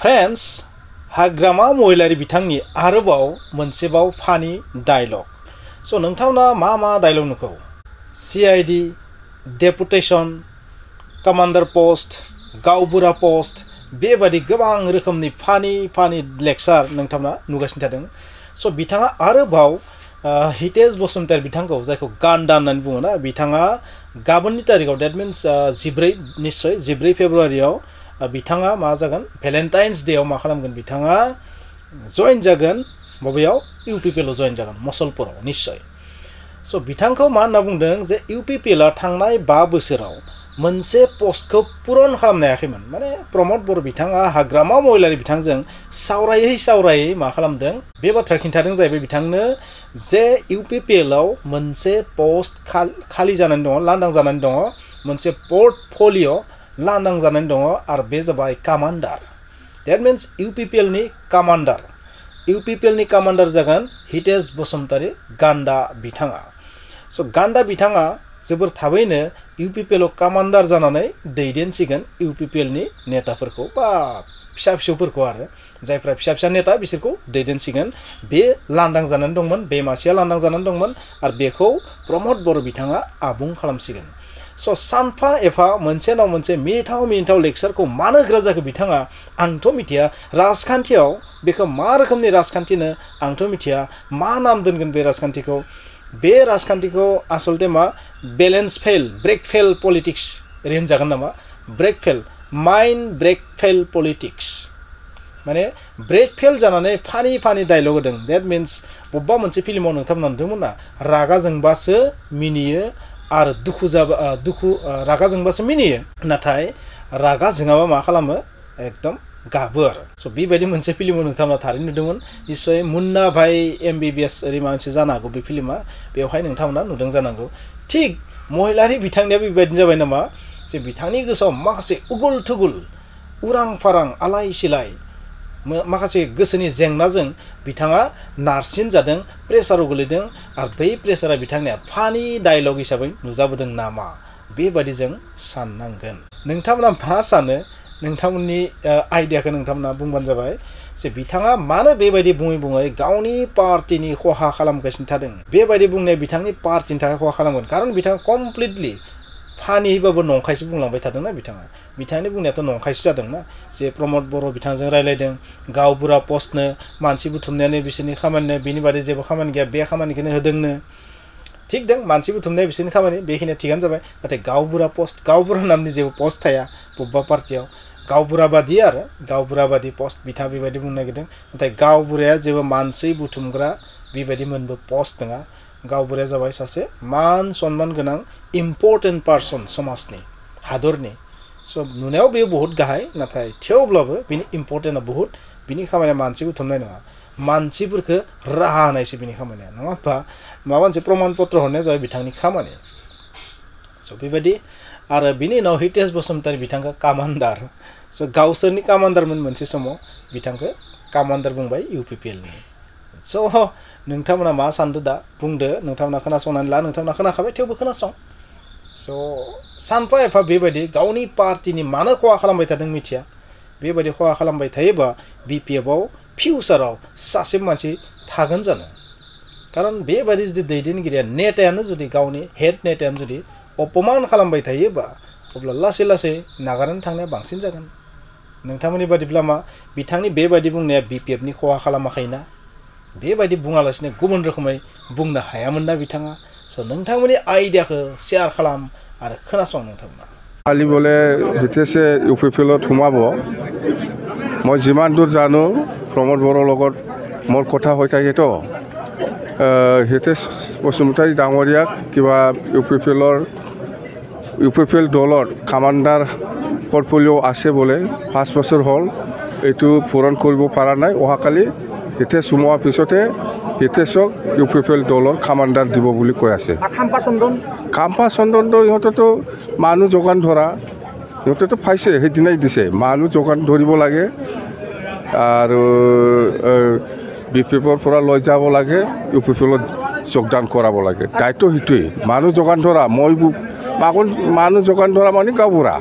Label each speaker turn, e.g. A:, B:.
A: friends हाग्रामा महिलारि बिथांनि आरोबाव मोनसेबाव फानि डायलग स' नोंथांमोना मा डायलग नुखौ CID डेपुटेशन कमान्डार पोस्ट गावबुरा पोस्ट बेबादि गोबां रोखोमनि फानि लेक्चार नोंथांमोना नुगासिनो थादों स' बिथाङा आरोबाव हितेश बसुमतारी बिथांखौ जायखौ गान्दा होननानै बुङो ना बिथाङा गाबोननि तारिखआव डेट मिन्स 14 फेब्रुवारियाव बिथाङा मा जागोन भेलेन्टाइन्स डेआव मा खालामगोन बिथाङा जइन जागोन बबेयाव UPPL जइन जागोन मसलपुराव निश्चय स' बिथांखौ मा होनना बुंदों जे UPPL थांनाय 5 बोसोराव मोनसे पस्टखौ पुरन खालामनो हायाखैमोन माने प्रमद बर' बिथाङा हाग्रामा महिलारि बिथांजों सावरायै मा खालामदों बे बाथ्रा खिन्थादों जाहैबाय बिथांनो जे UPPL आव मोनसे पस्ट खालि जानानै दङ लांदां जानानै दङ मोनसे पर्टफलिय' लांदां जानानै दङ आरो बे जाबाय कमान्डार दैट मीन्स UPPL नि कमान्डार जागोन हितेश बसुमतारी गान्दा बिथाङा स' गान्दा बिथाङा जोबोर थाबैनो UPPL आव कमान्डार जानानै दैदेनसिगोन UPPL नि नेताफोरखौ बा फिसा-फिसौफोरखौ आरो जायफ्रा फिसा नेता बिसोरखौ दैदेनसिगोन बे लांदां जानानै दंमोन बे मासिया लांदां जानानै दंमोन आरो बेखौ प्रमद बर' बिथाङा आबुं खालामसिगोन स' सानफा एफा मोनसे नाव मोनसे मिनिथाव लेक्चारखौ मानो होग्रा जाखो बिथाङा आंथ' मिथिया राजखान्थियाव बेखौ मा रोखोमनि राजखान्थिनो आंथ' मिथिया मा नाम दोनगोन बे राजखान्थिखौ आसलते मा balance fail brake fail politics ओरै होनजागोन नामा माइन्ड ब्रेक फेल पलिटिक्स माने ब्रेक फेल जानानै फानि डायलग होदों दैट मीन्स बबेबा मोनसे फिल्माव नोंथांमोना नुदोंमोन ना रागा जोंबासो मिनियो आरो रागा जोंबासो मिनियो नाथाय रागा जोङाबा मा खालामो एकदम गाबो आरो स' बेबायदि मोनसे फिल्माव नोंथांमोना थारैनो नुदोंमोन निश्चय मुन्ना भाई MBBS ओरै माबा मोनसे जानो हागौ बे फिल्मा बेवहाय नोंथांमोना नुदों जानांगौ थिग महिलारि बिथांनिया बेबायदिनो जाबाय नामा जे बिथांनि गोसोआव माखासे उगुल थुगुल उरां फारां आलाय सिलाय माखासे गोसोनि जेंनाजों बिथाङा नारसिन जादों प्रेसाराव गोलैदों आरो बै प्रेसारा बिथांनिया फानि डायलग हिसाबै नुजाबोदों नामा बेबायदि जों साननांगोन नोंथांमोना मा सानो नोंथांमोननि आइडियाखौ नोंथांमोना बुंबानो जाबाय जे बिथाङा मानो बेबायदि बुङै गावनि पार्टिनि खहा खालामगासिनो थादों बेबायदि बुंनाया बिथांनि पार्टिनि थाखाय खहा खालामगोन खारन बिथाङा कमप्लिटलि फानिबाबो नंखायसो बुंलांबाय थादोंना बिथांनि बुंनायाथ' नंखायसो जादोंना जे प्रमद बर' बिथांजों रायलायदों गावबुरा पस्टनो मानसि बुथुमनायानो बिसोरनि खामानिनो बिनि बादै जेबो खामानि गैया बे खामानिखौनो होदोंनो थिग दं मानसि बुथुमनाया बिसोरनि खामानि बेखिनिया थिगानो जाबाय नाथाय गावबुरा नामनि जेबो पस्ट थाया बबेबा पार्टियाव गावबुराबादि पस्ट बिथाङा बेबायदि बुंनो नागिरदों नाथाय गावबुराया जेबो मानसि बुथुमग्रा बेबायदि मोनबो पस्ट नङा गावबुराया जाबाय सासे मान सन्मान गोनां इम्पर्टेन्ट पार्सन समाजनि हादरनि स' नुनायाव बेयो बहुत गाहाय नाथाय थेवब्लाबो बिनि इम्पर्टेन्टआ बहुत बिनि खामानिया मानसि बुथुमनाय नङा मानसिफोरखौ राहा होनायसो बिनि खामानिया नङा होमबा माबा मोनसे प्रमाण पत्र हरनाया जाबाय बिथांनि खामानि स' बेबायदि आरो बिनि उनाव हितेश बसुमतारी बिथांखौ कमान्डार स' गावसोरनि कमान्डारमोन मोनसे समाव बिथांखौ कमान्डार बुंबाय UPPL नि स' नोंथांमोना मा सानदो दा बुंदो नोंथांमोना खोनासंनानै ला नोंथांमोना खोनाखाबाय थेवबो खोनासं स' सानफा एफा बेबायदि गावनि पार्टिनि मानो खहा खालामबाय थादों मिथिया बेबायदि खहा खालामबाय थायोबा BPF आव फिउचाराव सासे मानसि थागोन जानो खारन बेबायदि जुदि दैदेनगिरिया नेतायानो जुदि गावनि हेड नेतायानो जुदि अपमान खालामबाय थायोबा अब्ला लासै नागारनानै थांनाया बांसिन जागोन नोंथांमोननि बादिब्ला मा बिथांनि बेबायदि बुंनाया BPF नि खहा खालामाखैना बेबायदि बुङालासिनो गुबुन रोखोमै बुंनो हायामोन ना बिथाङा स' नोंथांमोननि आइडियाखौ शेयार खालाम आरो खोनासं नोंथांमोना
B: खालि बोले हितेशे UPPL সোমাব মই যিমান দূৰ জানো প্ৰমোদ বড়োৰ লগত মোৰ কথা হৈ থাকেতো হিতেশ বসুমতাৰী ডাঙৰীয়াক কিবা UPPL দলৰ কমাণ্ডাৰ পৰ্টফলিঅ' আছে বোলে 5 বছৰ হ'ল এইটো পূৰণ কৰিব পৰা নাই অহাকালি হিতেশ সোমোৱাৰ পিছতে হিতেশক UPPL দলৰ কমাণ্ডাৰ দিব বুলি কৈ আছে খাম্পা চন্দনটো ইহঁতেতো মানুহ যোগান ধৰা ইহঁতেতো পাইছে সেইদিনাই দিছে মানুহ যোগান ধৰিব লাগে আৰু BPFৰ পৰা লৈ যাব লাগে UPPLত যোগদান কৰাব লাগে দায়িত্ব সেইটোৱেই মানুহ যোগান ধৰা মানুহ যোগান ধৰা মানে গাঁওবুঢ়া